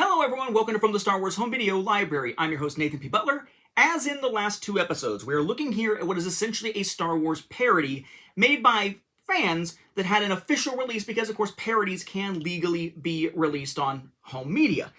Hello everyone, welcome to From the Star Wars Home Video Library. I'm your host Nathan P. Butler. As in the last two episodes, we are looking here at what is essentially a Star Wars parody made by fans that had an official release because, of course, parodies can legally be released on home media.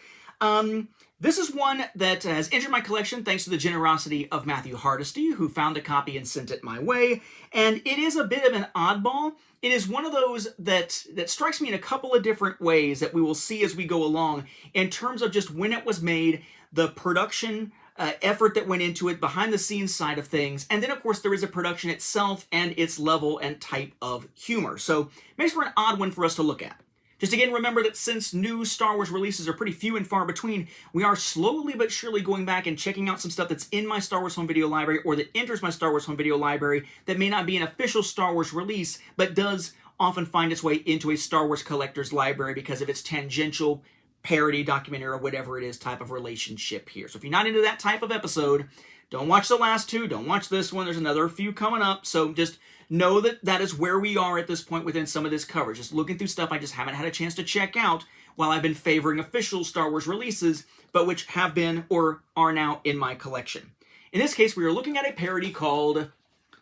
This is one that has entered my collection thanks to the generosity of Matthew Hardesty, who found a copy and sent it my way, and it is a bit of an oddball. It is one of those that strikes me in a couple of different ways that we will see as we go along in terms of just when it was made, the production effort that went into it, behind the scenes side of things, and then of course there is a production itself and its level and type of humor. So it makes for an odd one for us to look at. Just again, remember that since new Star Wars releases are pretty few and far between, we are slowly but surely going back and checking out some stuff that's in my Star Wars Home Video Library or that enters my Star Wars Home Video Library that may not be an official Star Wars release, but does often find its way into a Star Wars collector's library because of its tangential parody, documentary, or whatever it is type of relationship here. So if you're not into that type of episode, don't watch the last two, don't watch this one. There's another few coming up, so just know that that is where we are at this point within some of this coverage. Just looking through stuff I just haven't had a chance to check out while I've been favoring official Star Wars releases, but which have been or are now in my collection. In this case, we are looking at a parody called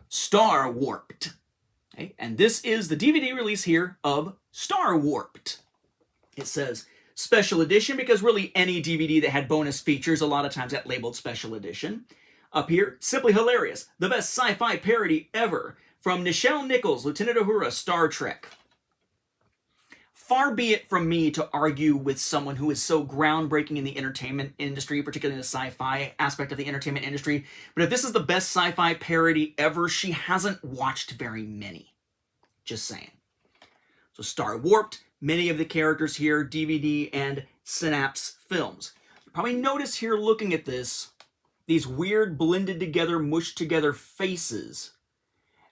Star Warped. Okay? And this is the DVD release here of Star Warped. It says Special Edition because really any DVD that had bonus features a lot of times got labeled Special Edition. Up here, Simply Hilarious, the best sci-fi parody ever. From Nichelle Nichols, Lieutenant Uhura, Star Trek. Far be it from me to argue with someone who is so groundbreaking in the entertainment industry, particularly in the sci-fi aspect of the entertainment industry, but if this is the best sci-fi parody ever, she hasn't watched very many. Just saying. So Star Warped, many of the characters here, DVD and Synapse films. You probably notice here looking at this, these weird blended together, mushed together faces.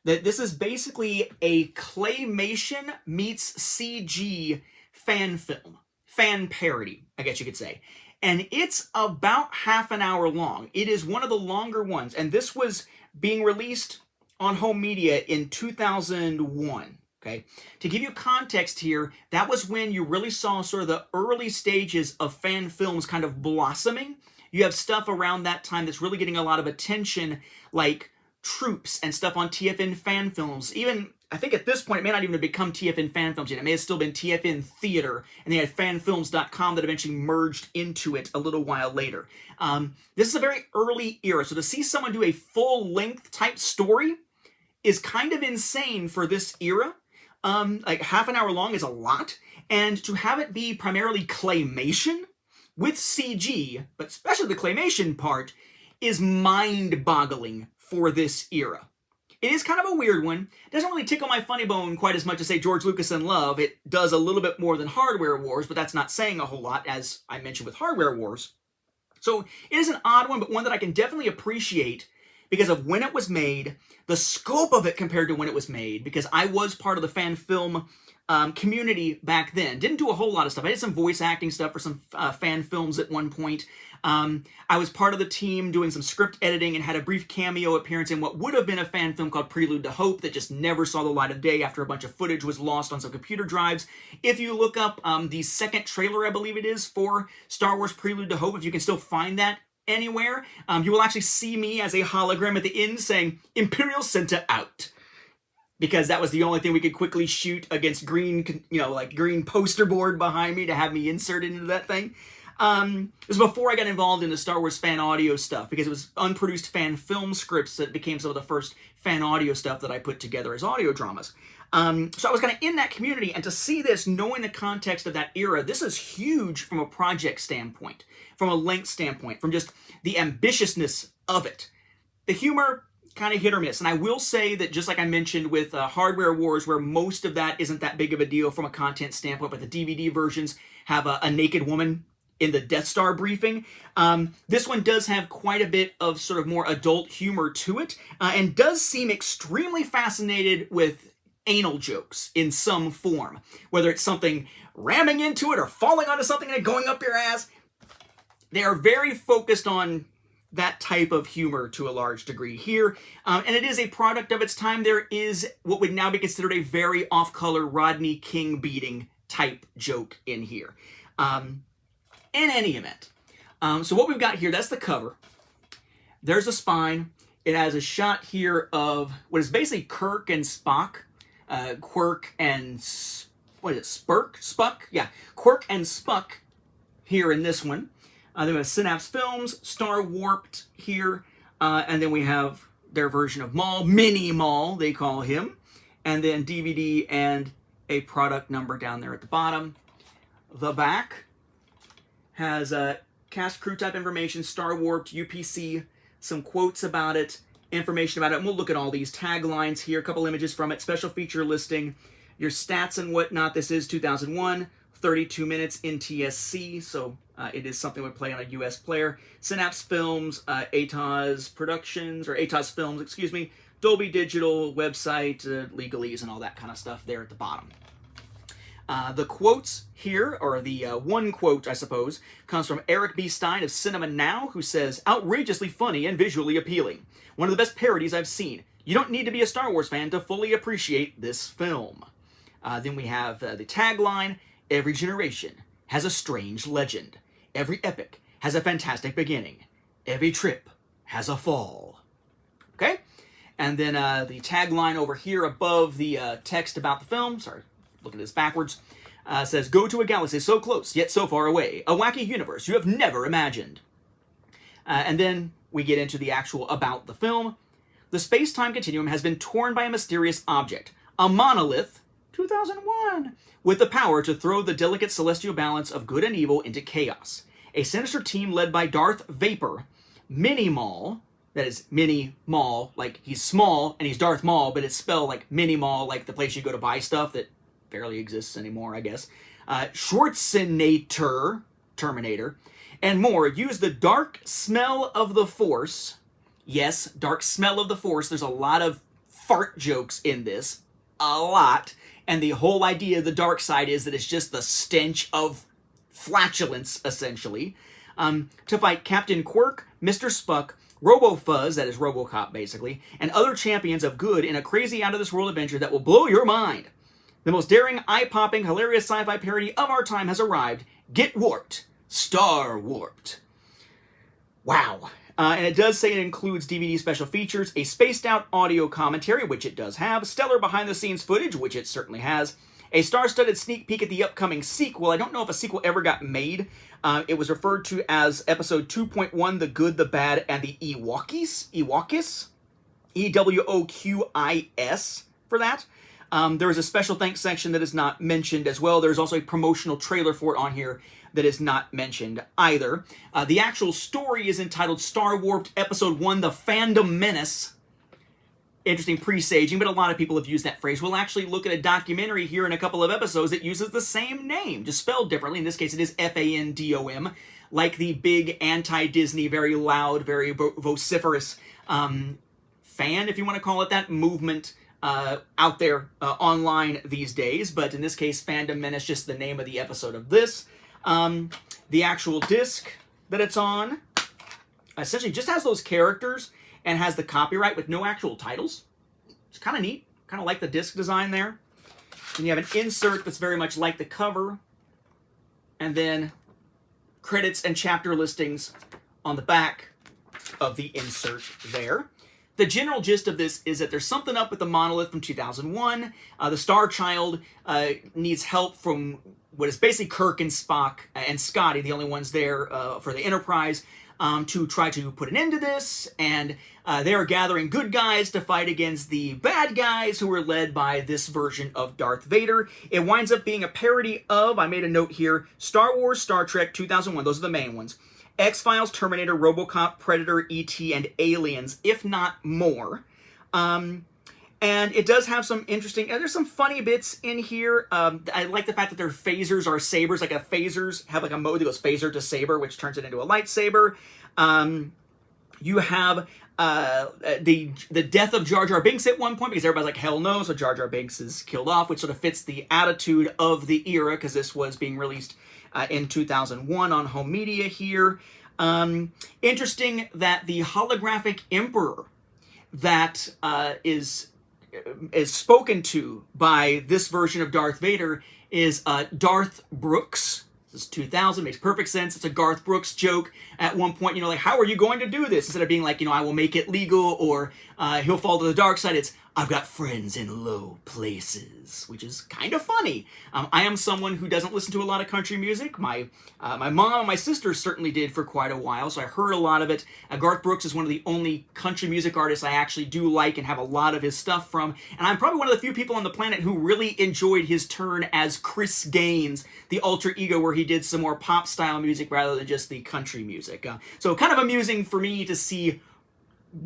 That this is basically a claymation meets CG fan film. Fan parody, I guess you could say. And it's about half an hour long. It is one of the longer ones. And this was being released on home media in 2001. Okay? To give you context here, that was when you really saw sort of the early stages of fan films kind of blossoming. You have stuff around that time that's really getting a lot of attention, like Troops and stuff on TFN fan films. Even, I think at this point, it may not even have become TFN fan films yet. It may have still been TFN Theater, and they had fanfilms.com that eventually merged into it a little while later. This is a very early era, so to see someone do a full-length type story is kind of insane for this era. Like half an hour long is a lot, and to have it be primarily claymation with CG, but especially the claymation part, is mind-boggling for this era. It is kind of a weird one. It doesn't really tickle my funny bone quite as much as, say, George Lucas and Love. It does a little bit more than Hardware Wars, but that's not saying a whole lot, as I mentioned with Hardware Wars. So it is an odd one, but one that I can definitely appreciate because of when it was made, the scope of it compared to when it was made, because I was part of the fan film community back then. Didn't do a whole lot of stuff. I did some voice acting stuff for some fan films at one point. I was part of the team doing some script editing and had a brief cameo appearance in what would have been a fan film called Prelude to Hope that just never saw the light of day after a bunch of footage was lost on some computer drives. If you look up the second trailer, I believe it is, for Star Wars Prelude to Hope, if you can still find that anywhere, you will actually see me as a hologram at the end saying, Imperial Center out. Because that was the only thing we could quickly shoot against green, like green poster board behind me to have me inserted into that thing. It was before I got involved in the Star Wars fan audio stuff, because it was unproduced fan film scripts that became some of the first fan audio stuff that I put together as audio dramas. So I was kind of in that community, and to see this, knowing the context of that era, this is huge from a project standpoint, from a length standpoint, from just the ambitiousness of it. The humor, kind of hit or miss. And I will say that just like I mentioned with Hardware Wars, where most of that isn't that big of a deal from a content standpoint, but the DVD versions have a naked woman in the Death Star briefing. This one does have quite a bit of sort of more adult humor to it, and does seem extremely fascinated with anal jokes in some form. Whether it's something ramming into it or falling onto something and it going up your ass. They are very focused on that type of humor to a large degree here. And it is a product of its time. There is what would now be considered a very off-color Rodney King beating type joke in here. In any event, so what we've got here, that's the cover. There's the spine. It has a shot here of what is basically Kirk and Spock. Quirk and... what is it? Spuck? Yeah. Quirk and Spuck here in this one. Then we have Synapse Films, Star Warped here. And then we have their version of Maul, Mini Maul, they call him. And then DVD and a product number down there at the bottom. The back has cast crew type information, Star Warped, UPC, some quotes about it, information about it, and we'll look at all these taglines here, a couple images from it, special feature listing, your stats and whatnot. This is 2001, 32 minutes in TSC, so it is something we play on a US player. Synapse Films, ATOS Productions, or ATOS Films, excuse me, Dolby Digital website, legalese, and all that kind of stuff there at the bottom. The quotes here, or the one quote, I suppose, comes from Eric B. Stein of Cinema Now, who says, outrageously funny and visually appealing. One of the best parodies I've seen. You don't need to be a Star Wars fan to fully appreciate this film. Then we have the tagline, every generation has a strange legend. Every epic has a fantastic beginning. Every trip has a fall. Okay? And then the tagline over here above the text about the film, sorry, looking at this backwards, says, go to a galaxy so close, yet so far away. A wacky universe you have never imagined. And then we get into the actual about the film. The space-time continuum has been torn by a mysterious object. A monolith, 2001, with the power to throw the delicate celestial balance of good and evil into chaos. A sinister team led by Darth Vapor, Mini Maul, that is Mini Maul, like he's small and he's Darth Maul, but it's spelled like Mini Maul, like the place you go to buy stuff that barely exists anymore, I guess. Schwarzenegger, Terminator, and more use the dark smell of the Force. Yes, dark smell of the Force. There's a lot of fart jokes in this. A lot. And the whole idea of the dark side is that it's just the stench of flatulence, essentially. To fight Captain Quirk, Mr. Spuck, Robo-Fuzz, that is Robocop, basically, and other champions of good in a crazy out-of-this-world adventure that will blow your mind. The most daring, eye-popping, hilarious sci-fi parody of our time has arrived. Get warped. Star Warped. Wow. And it does say it includes DVD special features, a spaced-out audio commentary, which it does have, stellar behind-the-scenes footage, which it certainly has, a star-studded sneak peek at the upcoming sequel. I don't know if a sequel ever got made. It was referred to as Episode 2.1, The Good, the Bad, and the Ewokis. E-W-O-Q-I-S for that. There is a special thanks section that is not mentioned as well. There's also a promotional trailer for it on here that is not mentioned either. The actual story is entitled Star Warped Episode 1, The Fandom Menace. Interesting presaging, but a lot of people have used that phrase. We'll actually look at a documentary here in a couple of episodes that uses the same name, just spelled differently. In this case, it is F-A-N-D-O-M, like the big anti-Disney, very loud, very vociferous fan, if you want to call it that, movement out there online these days. But in this case, Fandom Menace, just the name of the episode of this. The actual disc that it's on essentially just has those characters and has the copyright with no actual titles. It's kind of neat. Kind of like the disc design there. And you have an insert that's very much like the cover. And then credits and chapter listings on the back of the insert there. The general gist of this is that there's something up with the monolith from 2001. The Star Child needs help from what is basically Kirk and Spock and Scotty, the only ones there for the Enterprise, to try to put an end to this. And they are gathering good guys to fight against the bad guys who are led by this version of Darth Vader. It winds up being a parody of, I made a note here, Star Wars, Star Trek, 2001. Those are the main ones. X-Files, Terminator, RoboCop, Predator, E.T., and Aliens, if not more. And it does have some interesting, there's some funny bits in here. I like the fact that their phasers are sabers, like phasers have like a mode that goes phaser to saber, which turns it into a lightsaber. You have the death of Jar Jar Binks at one point, because everybody's like, hell no, so Jar Jar Binks is killed off, which sort of fits the attitude of the era, because this was being released in 2001 on home media here. Interesting that the holographic emperor that is spoken to by this version of Darth Vader is Darth Brooks, This is 2000, makes perfect sense. It's a Garth Brooks joke at one point, you know, like, how are you going to do this? Instead of being like, you know, I will make it legal, or he'll fall to the dark side, it's, I've got friends in low places, which is kind of funny. I am someone who doesn't listen to a lot of country music. My mom and my sister certainly did for quite a while, so I heard a lot of it. Garth Brooks is one of the only country music artists I actually do like and have a lot of his stuff from, and I'm probably one of the few people on the planet who really enjoyed his turn as Chris Gaines, the alter ego where he did some more pop-style music rather than just the country music. So kind of amusing for me to see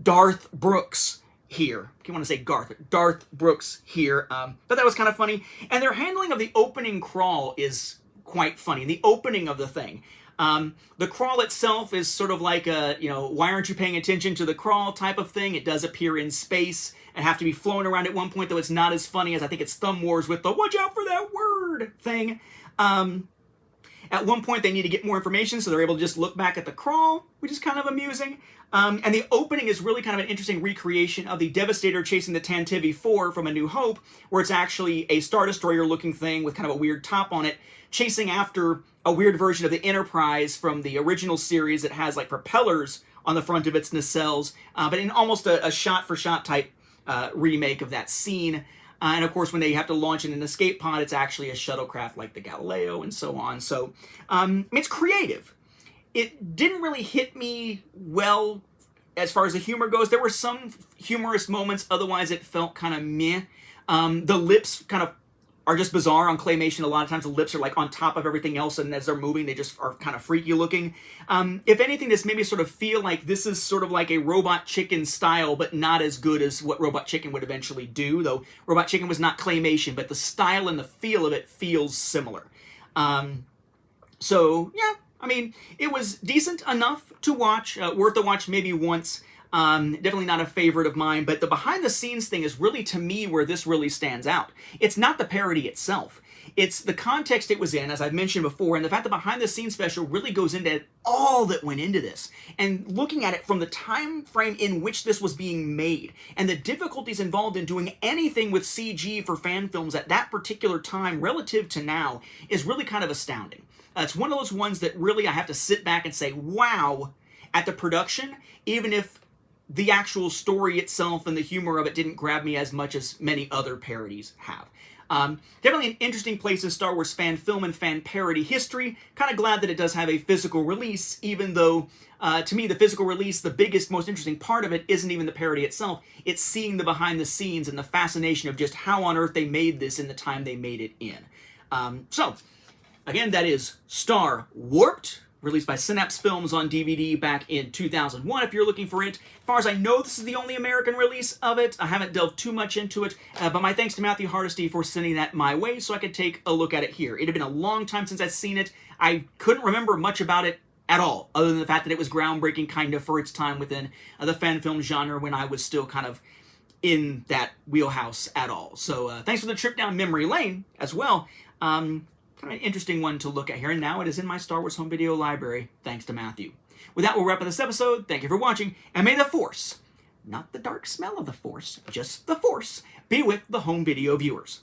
Darth Brooks here. I want to say Garth, Darth Brooks here. But that was kind of funny. And their handling of the opening crawl is quite funny. The opening of the thing. The crawl itself is sort of like a, you know, why aren't you paying attention to the crawl type of thing. It does appear in space and have to be flown around at one point, though it's not as funny as I think it's Thumb Wars with the watch out for that word thing. At one point, they need to get more information, so they're able to just look back at the crawl, which is kind of amusing. And the opening is really kind of an interesting recreation of the Devastator chasing the Tantive 4 from A New Hope, where it's actually a Star Destroyer-looking thing with kind of a weird top on it, chasing after a weird version of the Enterprise from the original series that has like propellers on the front of its nacelles, but in almost a shot-for-shot type remake of that scene. And of course, when they have to launch in an escape pod, it's actually a shuttlecraft like the Galileo and so on. So it's creative. It didn't really hit me well as far as the humor goes. There were some humorous moments. Otherwise, it felt kind of meh. The lips kind of are just bizarre on claymation. A lot of times the lips are like on top of everything else, and as they're moving, they just are kind of freaky looking. If anything, this made me sort of feel like this is sort of like a Robot Chicken style, but not as good as what Robot Chicken would eventually do, though Robot Chicken was not claymation, but the style and the feel of it feels similar. So, yeah, I mean, it was decent enough to watch, worth a watch maybe once. Definitely not a favorite of mine, but the behind-the-scenes thing is really, to me, where this really stands out. It's not the parody itself. It's the context it was in, as I've mentioned before, and the fact that behind-the-scenes special really goes into all that went into this. And looking at it from the time frame in which this was being made, and the difficulties involved in doing anything with CG for fan films at that particular time relative to now, is really kind of astounding. It's one of those ones that really I have to sit back and say, wow, at the production, even if the actual story itself and the humor of it didn't grab me as much as many other parodies have. Definitely an interesting place in Star Wars fan film and fan parody history. Kind of glad that it does have a physical release, even though, to me, the physical release, the biggest, most interesting part of it isn't even the parody itself. It's seeing the behind the scenes and the fascination of just how on earth they made this in the time they made it in. So, again, that is Star Warped, released by Synapse Films on DVD back in 2001, if you're looking for it. As far as I know, this is the only American release of it. I haven't delved too much into it, but my thanks to Matthew Hardesty for sending that my way so I could take a look at it here. It had been a long time since I'd seen it. I couldn't remember much about it at all, other than the fact that it was groundbreaking kind of for its time within the fan film genre when I was still kind of in that wheelhouse at all. So thanks for the trip down memory lane as well. Kind of an interesting one to look at here, and now it is in my Star Wars home video library, thanks to Matthew. With that, we'll wrap up this episode. Thank you for watching, and may the Force, not the dark smell of the Force, just the Force, be with the home video viewers.